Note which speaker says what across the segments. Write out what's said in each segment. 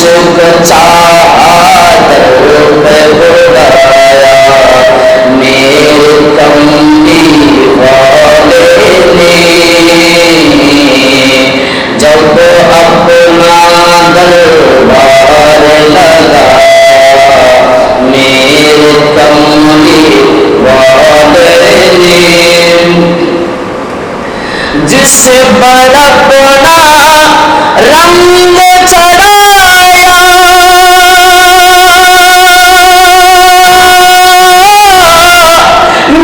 Speaker 1: इश्क चादर पे बुलाया मेरे कमली वाले ने जब अपना दरबार लगाया मेरे कमली वाले ने जिस पर अपना रंग चढ़ाया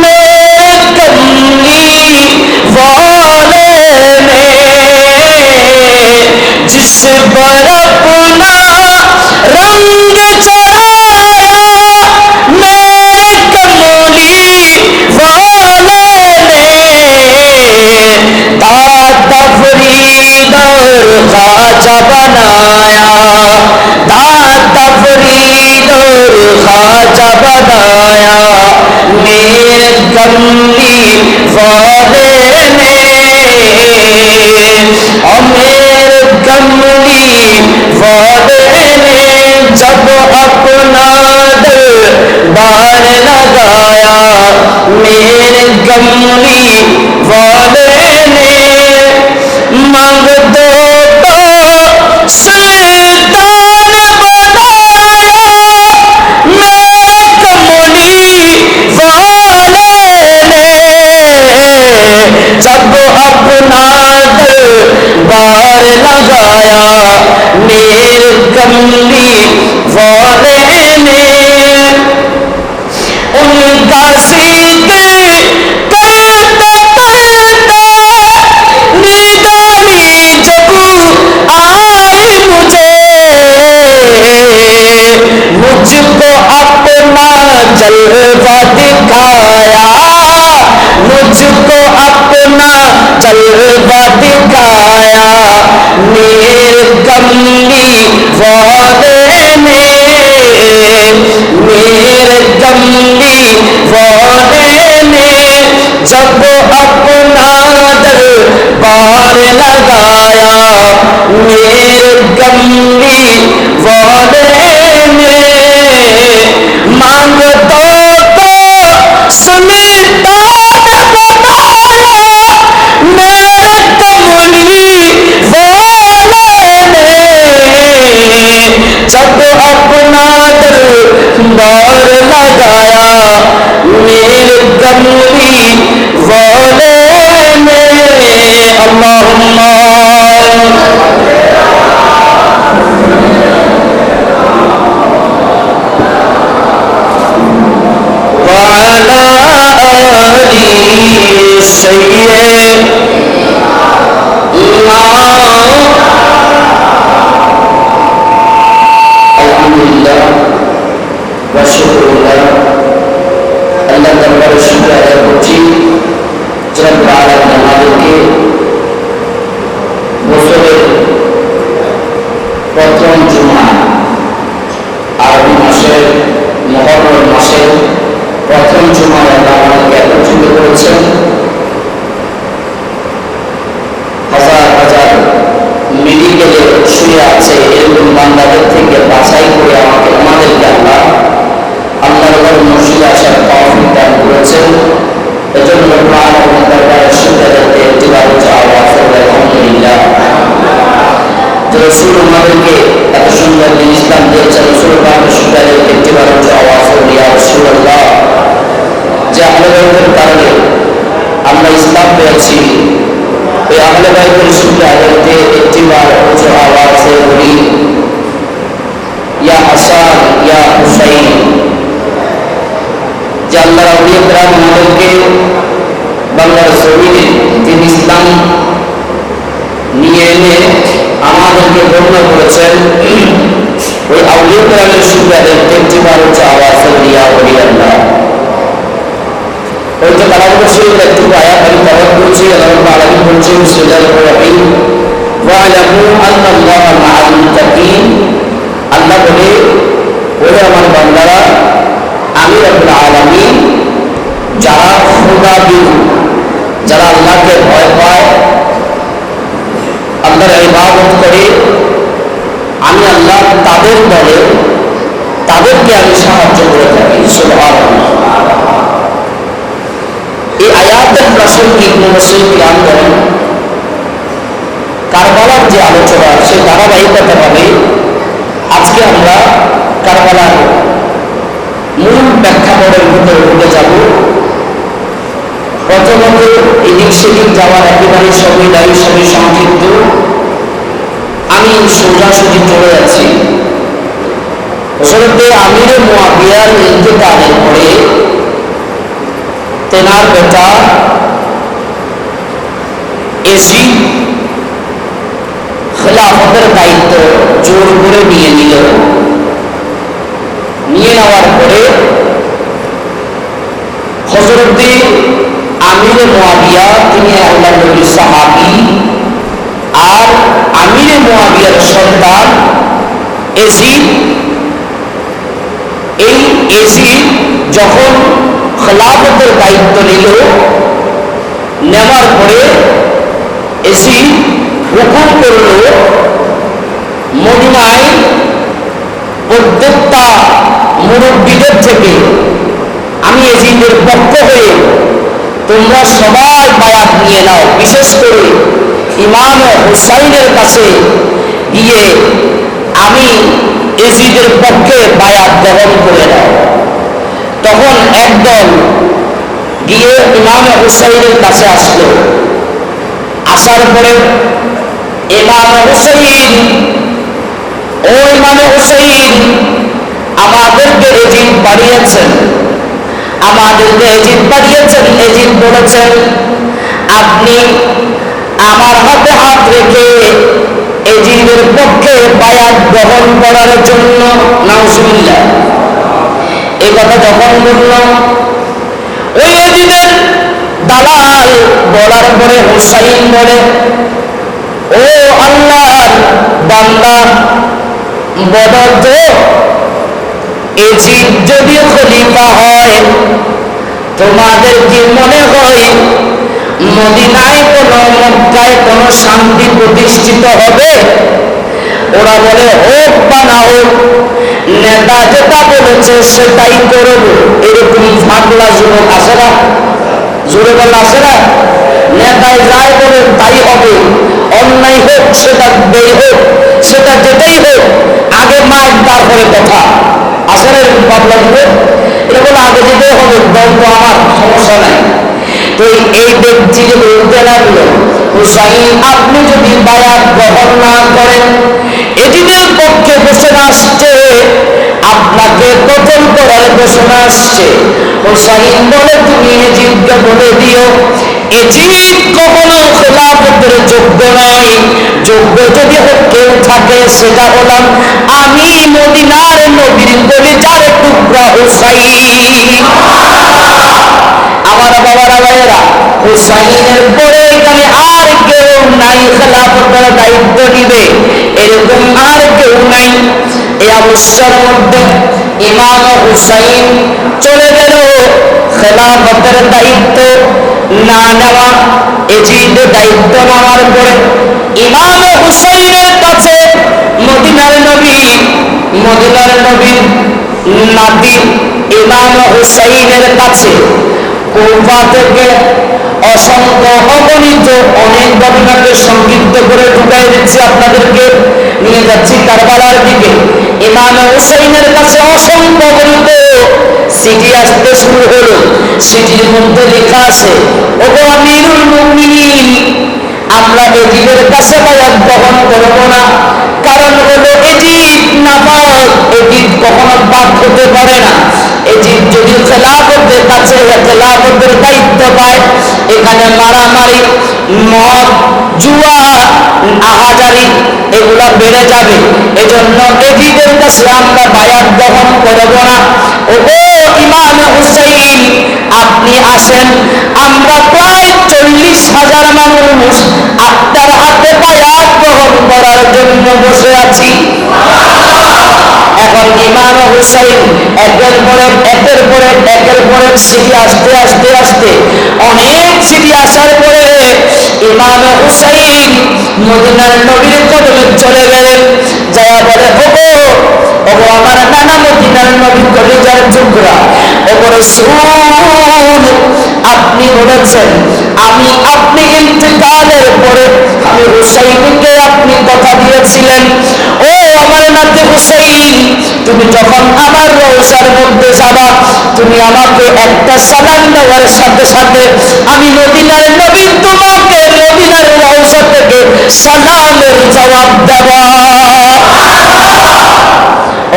Speaker 1: मेरे कमली वाले ने जिस पर अपना रंग चढ़ाया मेरे कमली वाले ने दादा फरीद और ख्वाजा बनाया दादा फरीद और ख्वाजा बनाया मेरे कमली वाले ने और मेरे कमली वाले ने जब अपना दरबार लगाया मेरे कमली वाले ने मांग दो तो सुल्तान बनाया मेरे कमली वाले ने जब अपना दरबार लगाया मेरे कमली वाले ने उनका ज़िक्र करते करते निगाही जब आई मुझको अपना जलवा दिखाया मुझको अपना जलवा दिखाया मेरे कमली वाले ने मेरे कमली वाले ने जब अपना दरबार लगाया मेरे कमली वाले ने मांग दो तो सुल्तान बनाया मेरे कमली वाले ने जब अपना दरबार लगाया मेरे कमली वाले ने अल्लाहुम्मा वाला आली सय्यदना अल्हम्दुलिल्लाह व शुक्रुल्लाह আল্লাহ দরবারে শুকর আদায় করছি যে রব্বুল আলামিন আমাদেরকে বছরের প্রথম জুমা আরবি মাসের মুহররম মাসের প্রথম জুমায় আল্লাহ আমাদেরকে একত্রিত করেছেন হাজার হাজার মেডিকেলে শুয়ে আছে এরকম বান্দাদের থেকে বাছাই করে আমাদেরকে আল্লাহর মসজিদে আসার তৌফিক দান করেছেন এজন্য রব্বুল আলামিনের দরবারে শুকর আদায় একটিবার আওয়াজ করে আলহামদুলিল্লাহ যে রাসূল আমাদেরকে এত সুন্দর দিন ইসলাম দিয়েছেন রাসূল পাকের শুকর আদায় একটিবার আওয়াজ করে ইয়া রাসূলুল্লাহ যে আহলে বাইতের কারণে আমরা ইসলাম পেয়েছি এই আহলে বাইতের শুকর আদায়তে একটিবার আওয়াজে বলি ইয়া হাসান ইয়া হুসাইন যে আল্লাহর আউলিয়া کرام আমাদেরকে বাংলার জমিনে দিন ইসলাম নিয়ে এনে আমাদেরকে বর্ণনা করেছেন ওই আউলিয়া کرامের শুকর আদায় একটিবার আওয়াজ দিয়া বলি আল্লাহ ওই যে কালামুল শরীফের একটু আয়াত আমি তেলাওয়াত করছি আল্লাহ রাব্বুল আলামিন বলছেন বিসমিল্লাহির রহমানির রহিম ওয়া'লামু আন্নাল্লাহা মা'আল মুত্তাকিন আল্লাহ বলে ওরে আমার বান্দারা আমি রব্বুল আলামিন যারা খোদাবিহু যারা আল্লাহকে ভয় পায় আল্লাহর ইবাদত করে আমি আল্লাহ বলে তাদেরকে আমি সাহায্য করে থাকি। সুবহানাল্লাহ। এই আয়াতের প্রসঙ্গে ইবনে মাসউদ কিরাম বলেন, কারবালার যে আলোচনা সেই ধারাবাহিকতা ভাবে আজকে আমরা কারবালার মূল প্রেক্ষাপটের ভিতরে ঢুকে যাব। প্রথমত এদিক সেদিক যাওয়ার একেবারে সময় দায়ী, সময় সংক্ষিপ্ত, আমি সোজাসুজি চলে যাচ্ছি। হযরতে আমিরে মুআবিয়ার ইন্তেকালের পরে তেনার বেটা ইয়াজিদ খেলাফতের দায়িত্ব জোর করে নিয়ে নিল। নিয়ে নেওয়ার পরে হযরতে আমিরে মুআবিয়া তিনি আল্লাহর নবীর সাহাবী, আর আমিরে মুআবিয়ার সন্তান ইয়াজিদ, এই ইয়াজিদ যখন খেলাফতের দায়িত্ব নিল, নেওয়ার পরে ইয়াজিদ হুকুম করল মদিনায় প্রত্যেকটা মুরব্বীদের থেকে, আমি ইয়াজিদের পক্ষ হয়ে তোমরা সবাই বায়াত নিয়ে নাও, বিশেষ করে ইমাম হুসাইনের কাছে গিয়ে আমি ইয়াজিদের পক্ষে বায়াত গ্রহণ করে নাও। তখন একদল গিয়ে ইমাম হুসাইনের কাছে আসলো। আসার পরে ইমাম হুসাইন, ও ইমাম হুসাইন, আমাদেরকে ইয়াজিদ পাঠিয়েছেন, আমাদেরকে ইয়াজিদ পাঠিয়েছেন। ইয়াজিদ বলেছেন আপনি আমার হাতে হাত রেখে ইয়াজিদের পক্ষে বায়াত গ্রহণ করার জন্য। নাউজুবিল্লাহ। এই কথা যখন বলল, ওই ইয়াজিদের দালাল বলার পরে হুসাইন বলে, ও আল্লাহর বান্দা, বলো তো ইয়াজিদ যদি খলিফা হয় তোমাদের কি মনে হয় মদিনায় কোন মক্কায় কোন শান্তি প্রতিষ্ঠিত হবে? ওরা বলে হোক বা না হোক, নেতা যেটা বলেছে সেটাই করব। এরকম ফাগলা যুবক আছে না? জোরে বল আছে না? নেতায় যাই বলে তাই হবে, অন্যায় হোক সেটা দেই হোক সেটা যেটাই হোক, আগে মাইক তারপরে কথা। আছে না এরকম পাগলা যুবক? এটা বলে আগে যেটাই হবে, দল তো আমার, সমস্যা নাই। তো এই ব্যক্তি যে বলতে লাগলো, হুসাইন আপনি যদি বায়াত গ্রহণ না করেন, ইয়াজিদের পক্ষে ঘোষণা আসছে, আপনাকে কতল করার ঘোষণা আসছে। হুসাইন বলে তুমি ইয়াজিদকে বলে দিও ইয়াজিদ কখনো খেলাফতের যোগ্য নাই, যোগ্য যদি কেউ থাকে সেটা হলাম আমি, মদিনার নবীর কলিজার টুকরা হুসাইন। আমার বাবারা ভাইয়েরা, হুসাইনের পরে এখানে আর কেউ নাই খেলাফতের দায়িত্ব নিবে, এরকম আর কেউ নাই। এই অবস্থার মধ্যে ইমাম হুসাইন চলে গেল। খেলাফতের দায়িত্ব না নেওয়া, ইয়াজিদের দায়িত্ব নেওয়ার পরে ইমাম হুসাইনের কাছে মদিনার নবীর নাতি ইমাম হুসাইনের কাছে কুফা থেকে অসংখ্য অগণিত অনেক ঘটনাকে সংক্ষিপ্ত করে ঢুকাই দিচ্ছি, আপনাদেরকে নিয়ে যাচ্ছি কারবালার দিকে। ইমাম হুসাইনের কাছে অসংখ্য অগণিত চিঠি আসতে শুরু হলো। চিঠির মধ্যে লেখা আছে, ওগো আমিরুল মুমিনিন, আমরা ইয়াজিদের কাছে বায়াত গ্রহণ করব না, কারণ হলো ইয়াজিদ নাপাক, ইয়াজিদ কখনো পাক হতে পারে না। ইয়াজিদ যদি খেলাফতের কাছে খেলাফতের দায়িত্ব পায়, এখানে মারামারি, মদ, জুয়া, আহাজারি এগুলা বেড়ে যাবে। এজন্য ইয়াজিদের কাছে আমরা বায়াত গ্রহণ করব না। ওগো ইমাম হুসাইন, আপনি আসেন, আমরা প্রায় 40,000 মানুষ আপনার হাতে বায়াত গ্রহণ করার জন্য বসে আছি। এখন ইমাম হুসাইন একের পরে সিঁড়ি আসতে অনেক সিঁড়ি আসার পরে ইমাম হুসাইন মদিনার নবীর কদমে চলে গেলেন। যারা বলে, ওগো রাসূল, আপনি বলেছেন আপনি ইন্তেকালের পরে আমি হুসাইনকে আপনি কথা দিয়েছিলেন, ও আমার নাতি হুসাইন, তুমি যখন আমার রওজার মধ্যে যাবা, তুমি আমাকে একটা সালাম দেওয়ার সাথে সাথে আমি মদিনার নবী তোমাকে মদিনার রওজা থেকে সালামের জবাব দেবা।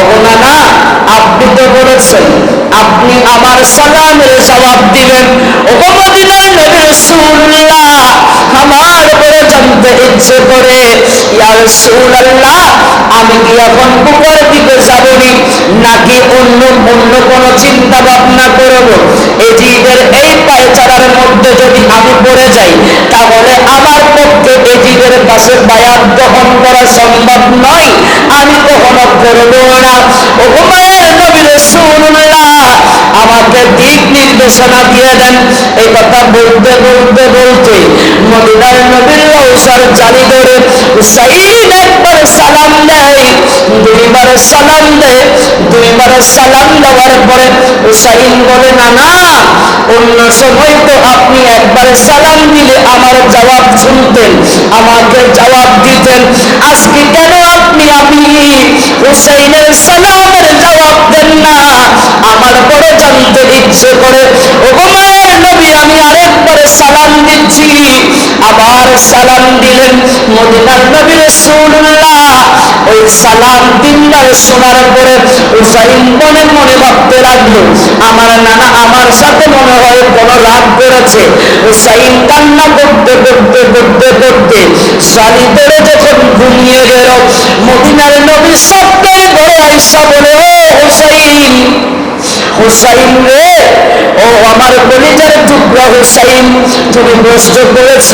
Speaker 1: ওগো নানা, আপনি তো বলেছেন আপনি আমার সালামের জবাব দিবেন। ওগো মদিনার নবী রাসূলুল্লাহ, আমার বড় জানতে ইচ্ছে করে, ইয়া রাসূলুল্লাহ, আমি কি এখন উপর দিকে যাবনি নাকি অন্য কোনো চিন্তা ভাবনা করব? এজিদের এই পায়চারার মধ্যে যদি আমি পড়ে যাই, তাহলে আমার পক্ষে এজিদের কাছে বায়াত গ্রহণ করা সম্ভব নয়, আমি কখনো করব না। ওগো মায়ের নবী রাসূলুল্লাহ, আমাকে দিক নির্দেশনা দিয়ে দেন। এই কথা বলতে বলতে বলতে মদিনার নবীর রওজার জালি ধরে হুসাইন একবার সালাম দেয়, দুইবার সালাম দেয়। দুইবার সালাম দেওয়ার পরে হুসাইন বলে, নানা, অন্য সময় তো আপনি একবার সালাম দিলে আমার জবাব শুনতেন, আমাকে জবাব দিতেন, আজকে কেন আপনি হুসাইনের সালামের জবাব দেন না? আমার বড় জানতে ইচ্ছে করে। ওগো মায়ের নবী, আমি আরেকবার সালাম দিচ্ছি। আবার সালাম দিলেন মদিনার নবী রাসূলুল্লাহ। ওই সালাম তিনবার শোনার পরে হুসাইন মনে মনে ভাবতে লাগলো, আমার নানা আমার সাথে মনে হয় কোনো রাগ করেছে। হুসাইন কান্না করতে করতে করতে করতে জালি ধরে যখন ঘুমিয়ে গেল, মদিনার নবী সবকে ঘরে আইসা বলে, ও হুসাইন, হুসাইন রে, ও আমার কলিজার টুকরা হুসাইন, তুমি কষ্ট করেছো,